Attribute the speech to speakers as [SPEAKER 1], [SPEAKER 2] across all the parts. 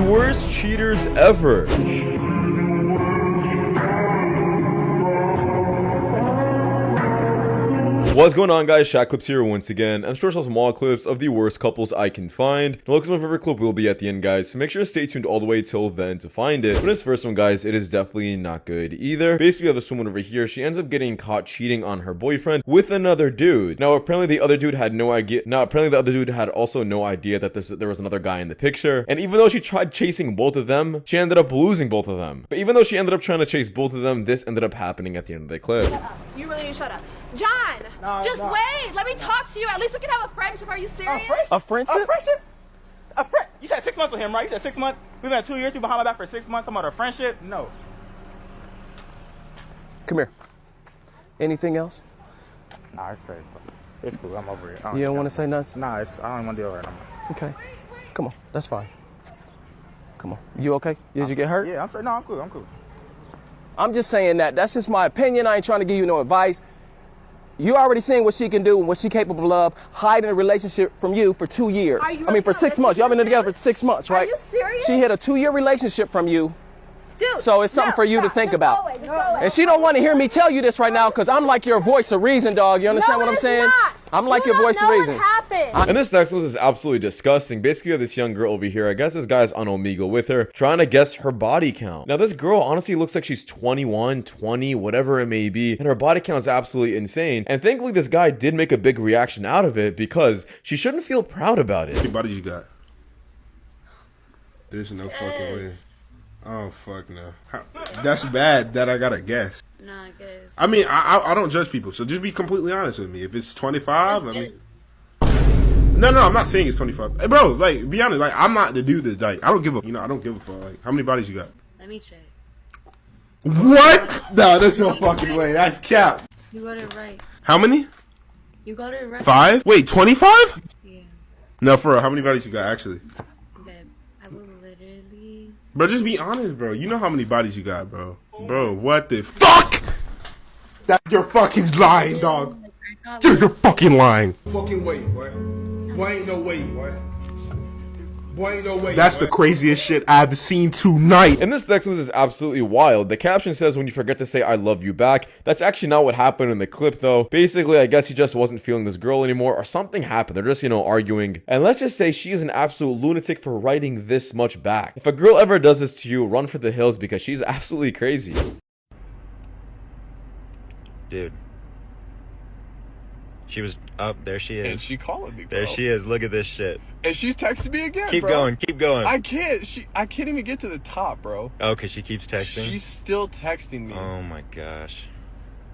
[SPEAKER 1] worst cheaters ever. What's going on, guys? Shak-Clips here once again. I'm sure some small clips of the worst couples I can find. The looks of my favorite clip will be at the end, guys, so make sure to stay tuned all the way till then to find it. For this first one, guys, it is definitely not good either. Basically, we have this woman over here. She ends up getting caught cheating on her boyfriend with another dude. Now, apparently the other dude had no idea. Also no idea that there was another guy in the picture. And even though she tried chasing both of them, she ended up losing both of them. But even though she ended up trying to chase both of them, this ended up happening at the end of the clip.
[SPEAKER 2] Shut up. You really need to shut up. John, just wait. Let me talk to you. At least we can have a friendship. Are you serious?
[SPEAKER 3] A friendship? A friend? You said 6 months with him, right? You said 6 months? We've been 2 years. You behind my back for 6 months. I'm about a friendship? No.
[SPEAKER 4] Come here. Anything else?
[SPEAKER 3] Nah, it's straight. It's cool. I'm over it.
[SPEAKER 4] You don't want to say nothing?
[SPEAKER 3] Nah, I don't want to deal with it no more.
[SPEAKER 4] Okay. Come on. That's fine. Come on. You okay? Did you get hurt?
[SPEAKER 3] Yeah, I'm straight. No, I'm cool. I'm cool.
[SPEAKER 4] I'm just saying that. That's just my opinion. I ain't trying to give you no advice. You already seen what she can do and what she's capable of, hiding a relationship from you for 2 years. For 6 months. Y'all been together for 6 months, right?
[SPEAKER 2] Are you serious?
[SPEAKER 4] She hid a 2-year relationship from you.
[SPEAKER 2] Dude,
[SPEAKER 4] so it's something for you to think about. And she don't want to hear me tell you this right now because I'm like your voice of reason, dog. You understand what I'm saying? I'm like your voice of reason.
[SPEAKER 1] And this next one is absolutely disgusting. Basically, you have this young girl over here. I guess this guy's on Omegle with her, trying to guess her body count. Now, this girl honestly looks like she's 21, 20, whatever it may be. And her body count is absolutely insane. And thankfully, this guy did make a big reaction out of it because she shouldn't feel proud about it.
[SPEAKER 5] How many bodies you got? There's no fucking way. Oh, fuck no. That's bad that I gotta guess.
[SPEAKER 6] No, I guess.
[SPEAKER 5] I mean, I don't judge people, so just be completely honest with me. If it's 25, I mean... No, I'm not saying it's 25. Hey, bro, like, be honest. Like, I'm not the dude that, like, I don't give a fuck. Like, how many bodies you got?
[SPEAKER 6] Let me check.
[SPEAKER 5] What? No, there's no fucking way. That's cap.
[SPEAKER 6] You got it right.
[SPEAKER 5] How many?
[SPEAKER 6] You got it right.
[SPEAKER 5] 5? Wait, 25?
[SPEAKER 6] Yeah.
[SPEAKER 5] No, for real, how many bodies you got, actually?
[SPEAKER 6] Babe, I will literally...
[SPEAKER 5] Bro, just be honest, bro. You know how many bodies you got, bro. Bro, what the fuck? That you're fucking lying, dog. You're fucking lying.
[SPEAKER 7] Fucking wait, boy. Boy, ain't no way, boy. Boy, ain't no way.
[SPEAKER 5] That's the craziest shit I've seen tonight.
[SPEAKER 1] And this next one is absolutely wild. The caption says, when you forget to say I love you back. That's actually not what happened in the clip, though. Basically, I guess he just wasn't feeling this girl anymore, or something happened. They're just, arguing. And let's just say she is an absolute lunatic for writing this much back. If a girl ever does this to you, run for the hills because she's absolutely crazy.
[SPEAKER 8] Dude. She was up. There she is.
[SPEAKER 9] And she calling me, bro.
[SPEAKER 8] There she is. Look at this shit.
[SPEAKER 9] And she's texting me again,
[SPEAKER 8] Keep going. Keep going.
[SPEAKER 9] I can't. I can't even get to the top, bro.
[SPEAKER 8] Oh, because she keeps texting?
[SPEAKER 9] She's still texting me.
[SPEAKER 8] Oh, my gosh.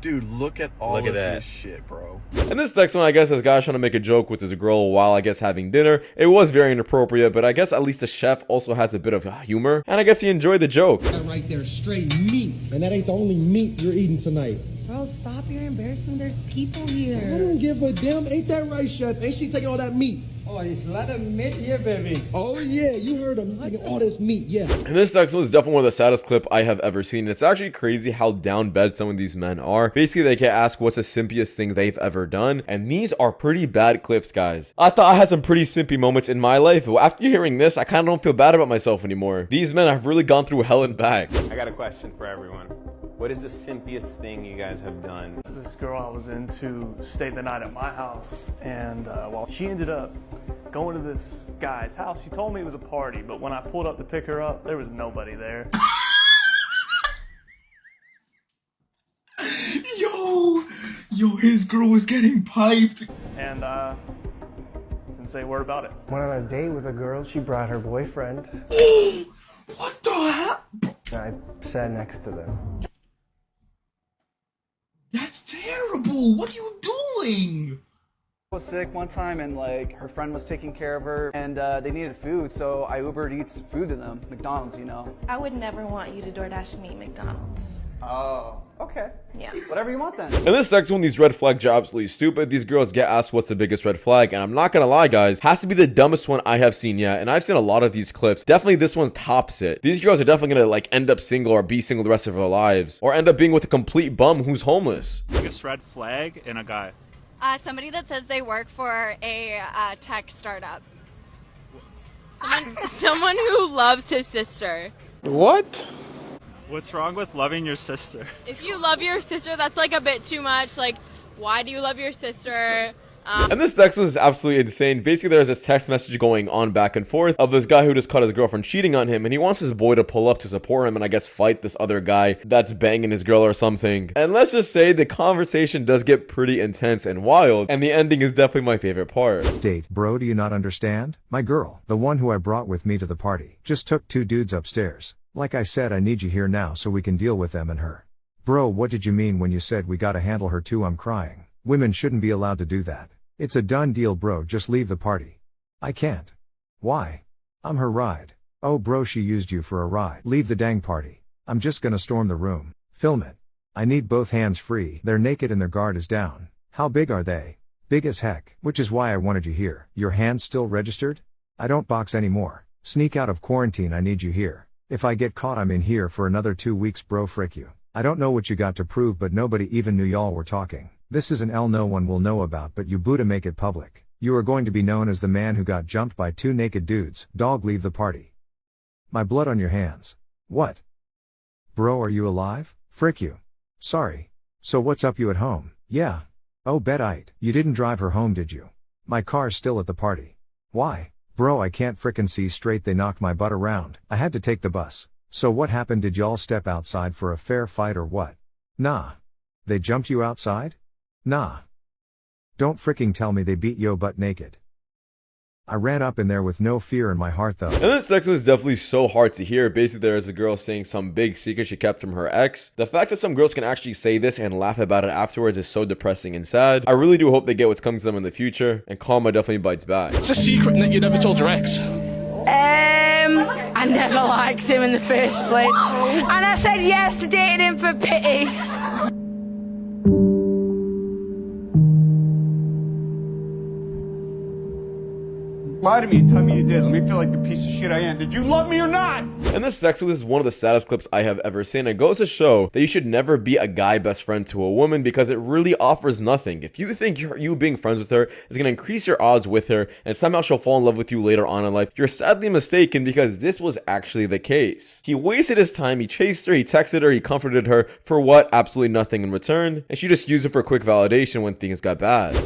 [SPEAKER 9] Dude, look at all of this shit, bro.
[SPEAKER 1] And this next one, I guess, this guy's trying to make a joke with his girl while, I guess, having dinner. It was very inappropriate, but I guess at least the chef also has a bit of humor. And I guess he enjoyed the joke.
[SPEAKER 10] That right there, straight meat. And that ain't the only meat you're eating tonight.
[SPEAKER 6] Bro, stop. You're embarrassing. There's people here.
[SPEAKER 10] I don't give a damn. Ain't that right, chef? Ain't she taking all that meat?
[SPEAKER 11] Oh, it's a lot of meat here, baby.
[SPEAKER 10] Oh, yeah. You heard him. Taking all this meat, yeah.
[SPEAKER 1] And this next one is definitely one of the saddest clip I have ever seen. It's actually crazy how down bad some of these men are. Basically, they get asked what's the simpiest thing they've ever done. And these are pretty bad clips, guys. I thought I had some pretty simpy moments in my life. But after hearing this, I kind of don't feel bad about myself anymore. These men have really gone through hell and back.
[SPEAKER 12] I got a question for everyone. What is the simpiest thing you guys have done?
[SPEAKER 13] This girl I was into stayed the night at my house, and well, she ended up going to this guy's house. She told me it was a party, but when I pulled up to pick her up, there was nobody there.
[SPEAKER 7] Yo, his girl was getting piped.
[SPEAKER 13] And didn't say a word about it.
[SPEAKER 14] Went on a date with a girl. She brought her boyfriend.
[SPEAKER 7] Oh, what the hell?
[SPEAKER 14] I sat next to them.
[SPEAKER 7] That's terrible. What are you doing?
[SPEAKER 15] I was sick one time and like her friend was taking care of her and they needed food, so I Ubered Eats food to them, McDonald's,
[SPEAKER 2] I would never want you to DoorDash me McDonald's.
[SPEAKER 15] Oh, okay.
[SPEAKER 2] Yeah.
[SPEAKER 15] Whatever you want then.
[SPEAKER 1] And this next one, these red flags are absolutely stupid. These girls get asked what's the biggest red flag, and I'm not gonna lie, guys, has to be the dumbest one I have seen yet. And I've seen a lot of these clips. Definitely this one tops it. These girls are definitely gonna like end up single or be single the rest of their lives, or end up being with a complete bum who's homeless.
[SPEAKER 16] Biggest red flag in a guy.
[SPEAKER 17] Somebody that says they work for a tech startup.
[SPEAKER 2] Someone who loves his sister.
[SPEAKER 9] What?
[SPEAKER 16] What's wrong with loving your sister?
[SPEAKER 2] If you love your sister, that's like a bit too much. Like, why do you love your sister?
[SPEAKER 1] And this text was absolutely insane. Basically, there's this text message going on back and forth of this guy who just caught his girlfriend cheating on him, and he wants his boy to pull up to support him and I guess fight this other guy that's banging his girl or something. And let's just say the conversation does get pretty intense and wild, and the ending is definitely my favorite part.
[SPEAKER 17] Date, bro, do you not understand? My girl, the one who I brought with me to the party, just took 2 dudes upstairs. Like I said, I need you here now so we can deal with them and her. Bro, what did you mean when you said we gotta handle her too? I'm crying. Women shouldn't be allowed to do that. It's a done deal, bro, just leave the party. I can't. Why? I'm her ride. Oh bro, she used you for a ride. Leave the dang party. I'm just gonna storm the room. Film it. I need both hands free. They're naked and their guard is down. How big are they? Big as heck. Which is why I wanted you here. Your hands still registered? I don't box anymore. Sneak out of quarantine, I need you here. If I get caught, I'm in here for another 2 weeks, bro, frick you. I don't know what you got to prove, but nobody even knew y'all were talking. This is an L no one will know about, but you Buddha make it public. You are going to be known as the man who got jumped by 2 naked dudes. Dog, leave the party. My blood on your hands. What? Bro, are you alive? Frick you. Sorry. So what's up, you at home? Yeah. Oh, bedite. You didn't drive her home, did you? My car's still at the party. Why? Bro, I can't frickin' see straight, they knocked my butt around. I had to take the bus. So what happened? Did y'all step outside for a fair fight or what? Nah. They jumped you outside? Nah. Don't fricking tell me they beat yo butt naked. I ran up in there with no fear in my heart though.
[SPEAKER 1] And this text was definitely so hard to hear. Basically, there is a girl saying some big secret she kept from her ex. The fact that some girls can actually say this and laugh about it afterwards is so depressing and sad. I really do hope they get what's coming to them in the future, and karma definitely bites back.
[SPEAKER 9] It's a secret that you never told your ex.
[SPEAKER 2] I never liked him in the first place. And I said yes to dating him for pity.
[SPEAKER 18] Lie to me and tell me you did. Let me feel like the piece of shit I am. Did you love me or not?
[SPEAKER 1] And this sex with is one of the saddest clips I have ever seen. It goes to show that you should never be a guy best friend to a woman because it really offers nothing. If you think you being friends with her is going to increase your odds with her and somehow she'll fall in love with you later on in life, you're sadly mistaken because this was actually the case. He wasted his time, he chased her, he texted her, he comforted her for what? Absolutely nothing in return. And she just used it for quick validation when things got bad.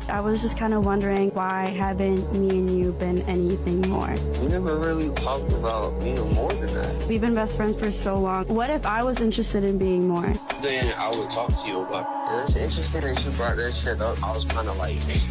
[SPEAKER 19] I was just kind of wondering, why haven't me and you been anything more?
[SPEAKER 20] We never really talked about being more than that.
[SPEAKER 19] We've been best friends for so long. What if I was interested in being more?
[SPEAKER 20] Then I would talk to you about it. It's interesting that you brought that shit up. I was kind of like,
[SPEAKER 19] wait,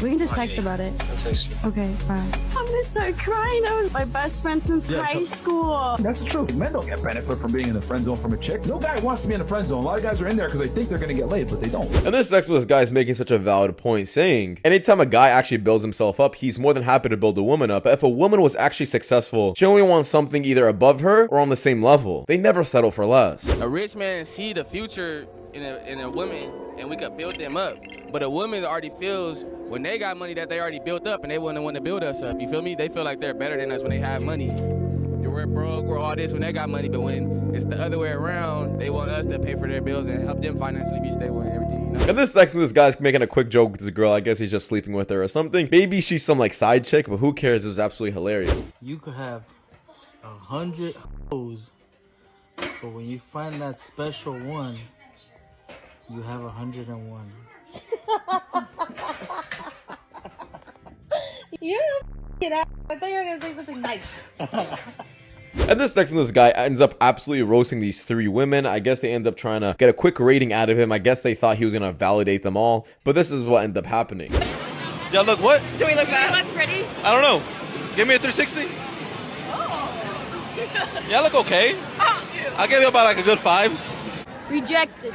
[SPEAKER 19] we can just text about it.
[SPEAKER 20] I'll text you.
[SPEAKER 19] Okay, bye. I'm gonna start crying. I was my best friend since high school.
[SPEAKER 21] That's the truth. Men don't get benefit from being in the friend zone from a chick. No guy wants to be in the friend zone. A lot of guys are in there because they think they're gonna get laid, but they don't.
[SPEAKER 1] And this sex with this guy is making such a valid point, saying anytime a guy actually builds himself up, he's more than happy to build a woman up. But if a woman was actually successful, she only wants something either above her or on the same level. They never settle for less.
[SPEAKER 22] A rich man see the future in a woman, and we could build them up. But a woman already feels when they got money that they already built up, and they wouldn't want to build us up. You feel me? They feel like they're better than us when they have money. We're broke, we're all this when they got money, but when it's the other way around, they want us to pay for their bills and help them financially be stable and everything, you know?
[SPEAKER 1] And this sex with this guy's making a quick joke with this girl. I guess he's just sleeping with her or something. Maybe she's some like side chick, but who cares? It was absolutely hilarious.
[SPEAKER 23] You could have 100 hoes, but when you find that special one, you have 101.
[SPEAKER 2] You're a ass. I thought you were gonna say something nice.
[SPEAKER 1] And this sex with this guy ends up absolutely roasting these 3 women. I guess they end up trying to get a quick rating out of him. I guess they thought he was gonna validate them all, but this is what ended up happening.
[SPEAKER 24] Y'all look what?
[SPEAKER 2] Do we look bad? Do we look pretty?
[SPEAKER 24] I don't know. Give me a 360.
[SPEAKER 2] Oh.
[SPEAKER 24] Y'all look okay. I'll give you about like a good 5s.
[SPEAKER 2] Rejected.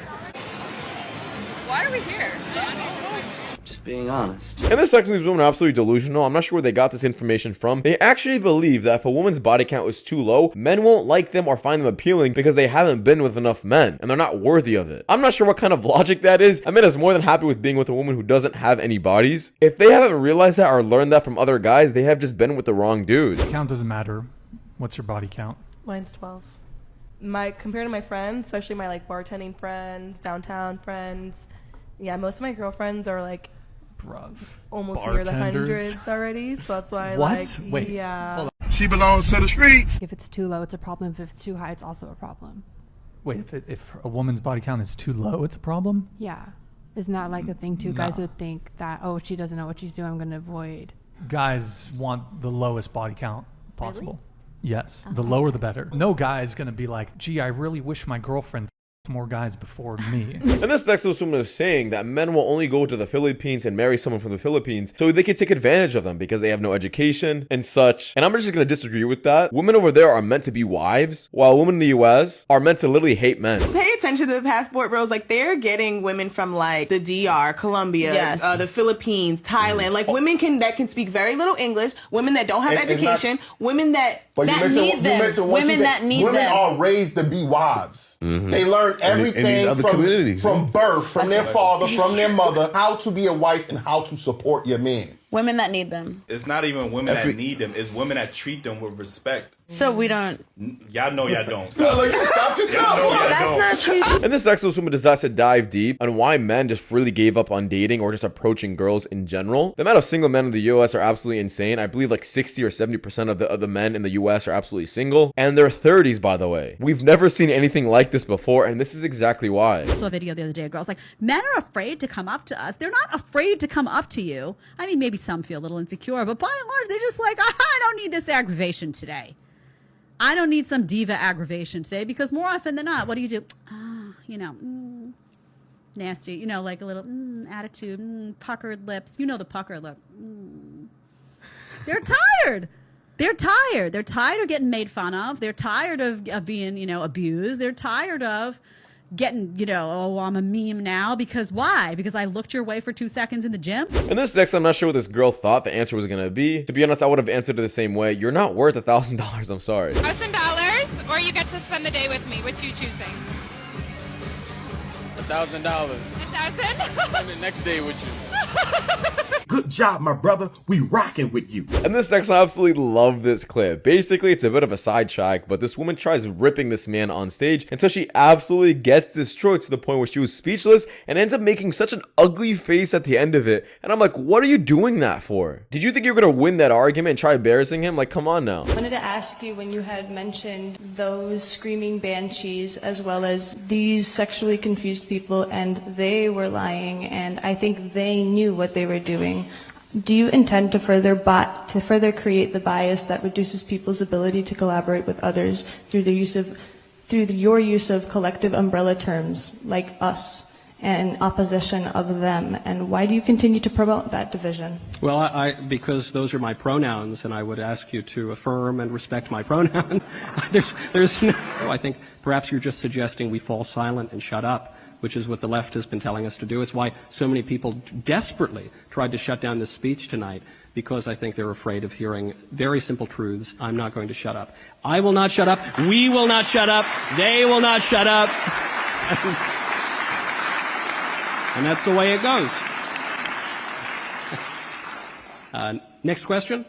[SPEAKER 2] Why are we here?
[SPEAKER 20] Just being honest.
[SPEAKER 1] And this sex with these women are absolutely delusional. I'm not sure where they got this information from. They actually believe that if a woman's body count is too low, men won't like them or find them appealing because they haven't been with enough men and they're not worthy of it. I'm not sure what kind of logic that is. A man is more than happy with being with a woman who doesn't have any bodies. If they haven't realized that or learned that from other guys, they have just been with the wrong dude.
[SPEAKER 25] Count doesn't matter. What's your body count?
[SPEAKER 26] Mine's 12. Compared to my friends, especially my like bartending friends, downtown friends, yeah, most of my girlfriends are like
[SPEAKER 25] Bruh.
[SPEAKER 26] almost near the
[SPEAKER 25] Bartenders?
[SPEAKER 26] hundreds already. So that's why,
[SPEAKER 25] What?
[SPEAKER 26] like,
[SPEAKER 25] Wait,
[SPEAKER 26] yeah.
[SPEAKER 7] She belongs to the streets.
[SPEAKER 3] If it's too low, it's a problem. If it's too high, it's also a problem.
[SPEAKER 25] Wait, if a woman's body count is too low, it's a problem?
[SPEAKER 3] Yeah. Isn't that like a thing too? Guys
[SPEAKER 25] Nah.
[SPEAKER 3] would think that, oh, she doesn't know what she's doing, I'm going to avoid.
[SPEAKER 25] Guys want the lowest body count possible. Yes, the lower the better. No guy is going to be like, gee, I really wish my girlfriend more guys before me.
[SPEAKER 1] And this next woman is saying that men will only go to the Philippines and marry someone from the Philippines so they can take advantage of them because they have no education and such. And I'm just gonna disagree with that. Women over there are meant to be wives, while women in the US are meant to literally hate men.
[SPEAKER 2] Pay attention to the passport bros. Like, they're getting women from like the DR, Colombia, the Philippines, Thailand. Like women that can speak very little English, women that don't have education, women that need them. Women that need them.
[SPEAKER 18] Women are raised to be wives. They learn everything from birth, from their father, from their mother, how to be a wife and how to support your man.
[SPEAKER 4] Women that need them.
[SPEAKER 16] It's not even women that need them. It's women that treat them with respect.
[SPEAKER 4] So we don't.
[SPEAKER 16] Y'all know y'all don't.
[SPEAKER 18] Stop yourself.
[SPEAKER 4] That's not true.
[SPEAKER 1] And this next woman decides to dive deep on why men just really gave up on dating or just approaching girls in general. The amount of single men in the US are absolutely insane. I believe like 60 or 70% of the men in the US are absolutely single. And they're 30s, by the way. We've never seen anything like this before, and this is exactly why.
[SPEAKER 5] I saw a video the other day. A girl's like, men are afraid to come up to us. They're not afraid to come up to you. I mean, maybe some feel a little insecure, but by and large, they're just like, I don't need this aggravation today. I don't need some diva aggravation today, because more often than not, what do? Nasty, like a little attitude, puckered lips. You know the puckered lip. They're tired. They're tired. They're tired of getting made fun of. They're tired of being, abused. They're tired of getting, oh, I'm a meme now. Because why? Because I looked your way for 2 seconds in the gym?
[SPEAKER 1] And this next, I'm not sure what this girl thought the answer was going to be. To be honest, I would have answered it the same way. You're not worth $1,000. I'm sorry.
[SPEAKER 2] $1,000, or you get to spend the day with me. Which you choosing?
[SPEAKER 22] $1,000.
[SPEAKER 2] $1,000?
[SPEAKER 22] Spend the next day with you.
[SPEAKER 7] Good job, my brother. We rocking with you.
[SPEAKER 1] And this next, I absolutely love this clip. Basically, it's a bit of a sidetrack, but this woman tries ripping this man on stage until she absolutely gets destroyed to the point where she was speechless and ends up making such an ugly face at the end of it. And I'm like, what are you doing that for? Did you think you were going to win that argument and try embarrassing him? Like, come on now.
[SPEAKER 6] I wanted to ask you, when you had mentioned those screaming banshees as well as these sexually confused people, and they were lying, and I think they knew what they were doing. Do you intend to further create the bias that reduces people's ability to collaborate with others through your use of collective umbrella terms like us and opposition of them? And why do you continue to promote that division?
[SPEAKER 8] Well, because those are my pronouns, and I would ask you to affirm and respect my pronoun. there's no, I think perhaps you're just suggesting we fall silent and shut up, which is what the left has been telling us to do. It's why so many people desperately tried to shut down this speech tonight, because I think they're afraid of hearing very simple truths. I'm not going to shut up. I will not shut up. We will not shut up. They will not shut up. And that's the way it goes. Next question.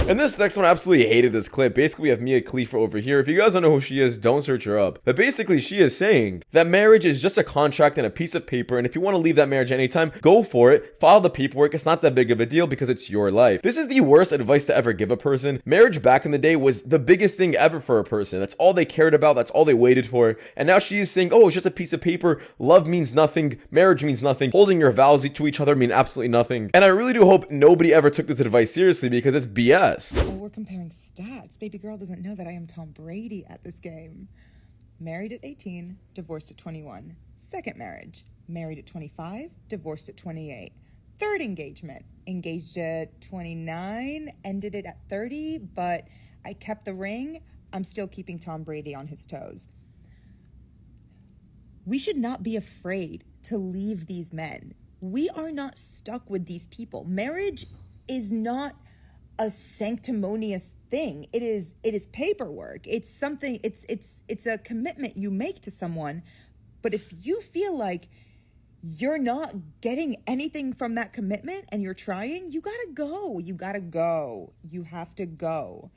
[SPEAKER 1] And this next one, I absolutely hated this clip. Basically, we have Mia Khalifa over here. If you guys don't know who she is, don't search her up. But basically, she is saying that marriage is just a contract and a piece of paper, and if you want to leave that marriage anytime, go for it. File the paperwork. It's not that big of a deal because it's your life. This is the worst advice to ever give a person. Marriage back in the day was the biggest thing ever for a person. That's all they cared about. That's all they waited for. And now she is saying, oh, it's just a piece of paper. Love means nothing. Marriage means nothing. Holding your vows to each other mean absolutely nothing. And I really do hope nobody ever took this advice seriously, because it's BS.
[SPEAKER 11] Oh, we're comparing stats. Baby girl doesn't know that I am Tom Brady at this game. Married at 18, divorced at 21. Second marriage, married at 25, divorced at 28. Third engagement, engaged at 29, ended it at 30, but I kept the ring. I'm still keeping Tom Brady on his toes. We should not be afraid to leave these men. We are not stuck with these people. Marriage is not a sanctimonious thing. It is paperwork. It's something, it's a commitment you make to someone. But if you feel like you're not getting anything from that commitment and you're trying, you gotta go. You have to go.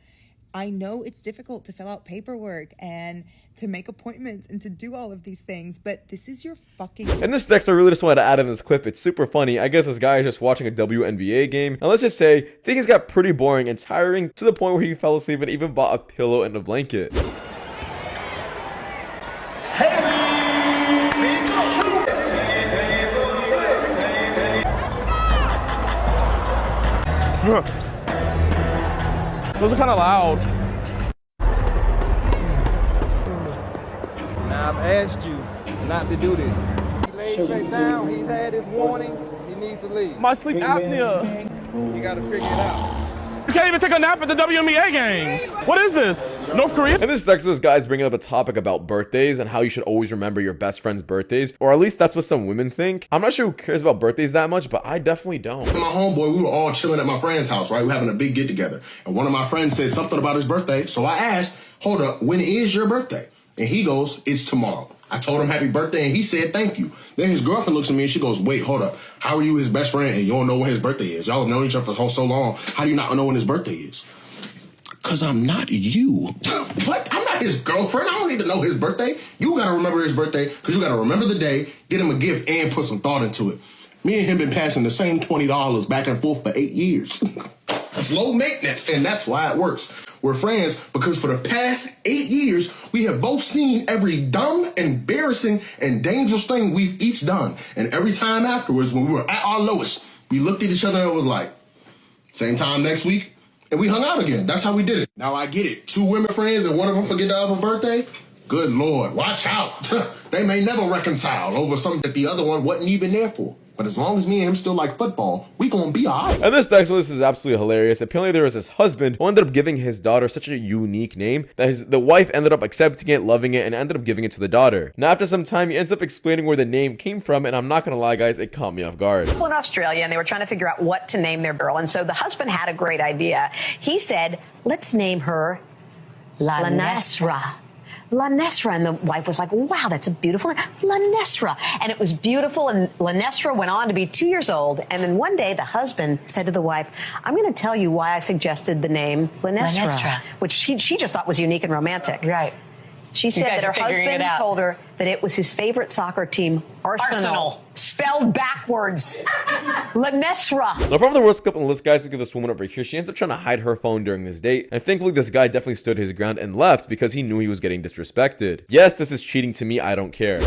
[SPEAKER 11] I know it's difficult to fill out paperwork and to make appointments and to do all of these things, but this is your fucking...
[SPEAKER 1] And this next I really just wanted to add in this clip. It's super funny. I guess this guy is just watching a WNBA game, and let's just say things got pretty boring and tiring to the point where he fell asleep and even bought a pillow and a blanket.
[SPEAKER 9] Those are kind of loud.
[SPEAKER 10] Now I've asked you not to do this. He laid straight down. He's had his warning. He needs to leave.
[SPEAKER 9] My sleep apnea.
[SPEAKER 10] You got to figure it out.
[SPEAKER 9] You can't even take a nap at the WNBA games. What is this? North Korea?
[SPEAKER 1] And this next guy's bringing up a topic about birthdays and how you should always remember your best friend's birthdays, or at least that's what some women think. I'm not sure who cares about birthdays that much, but I definitely don't.
[SPEAKER 18] My homeboy, we were all chilling at my friend's house, right? We were having a big get together, and one of my friends said something about his birthday. So I asked, "Hold up, when is your birthday?" And he goes, "It's tomorrow." I told him happy birthday, and he said thank you. Then his girlfriend looks at me and she goes, "Wait, hold up. How are you his best friend and you don't know when his birthday is? Y'all have known each other for so long. How do you not know when his birthday is?" "Cause I'm not you." What? I'm not his girlfriend. I don't need to know his birthday. You gotta remember his birthday because you gotta remember the day, get him a gift, and put some thought into it. Me and him been passing the same $20 back and forth for 8 years. That's low maintenance, and that's why it works. We're friends because for the past 8 years, we have both seen every dumb, embarrassing, and dangerous thing we've each done. And every time afterwards, when we were at our lowest, we looked at each other and was like, same time next week, and we hung out again. That's how we did it. Now I get it. 2 women friends and one of them forget the other birthday? Good Lord, watch out. They may never reconcile over something that the other one wasn't even there for. But as long as me and him still like football, we gonna be all right.
[SPEAKER 1] And this next one, this is absolutely hilarious. Apparently there was this husband who ended up giving his daughter such a unique name that the wife ended up accepting it, loving it, and ended up giving it to the daughter. Now after some time, he ends up explaining where the name came from, and I'm not gonna lie guys, it caught me off guard.
[SPEAKER 12] People in Australia, and they were trying to figure out what to name their girl, and so the husband had a great idea. He said, "Let's name her Lanesra." Lanesra, and the wife was like, "Wow, that's a beautiful name, Lanesra." And it was beautiful, and Lanesra went on to be 2 years old. And then one day, the husband said to the wife, "I'm going to tell you why I suggested the name Lanesra," which she just thought was unique and romantic. Right. She said that her husband told her that it was his favorite soccer team, Arsenal. Spelled backwards. Lanesra.
[SPEAKER 1] Now, from the worst clip on the list, guys, look at this woman over here. She ends up trying to hide her phone during this date. And thankfully, this guy definitely stood his ground and left because he knew he was getting disrespected. Yes, this is cheating to me. I don't care.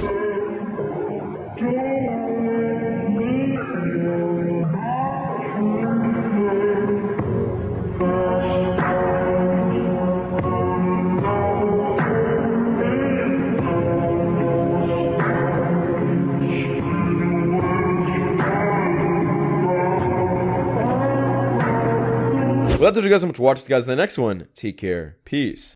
[SPEAKER 1] Well, that's it, you guys so much for watching, guys. In the next one, take care. Peace.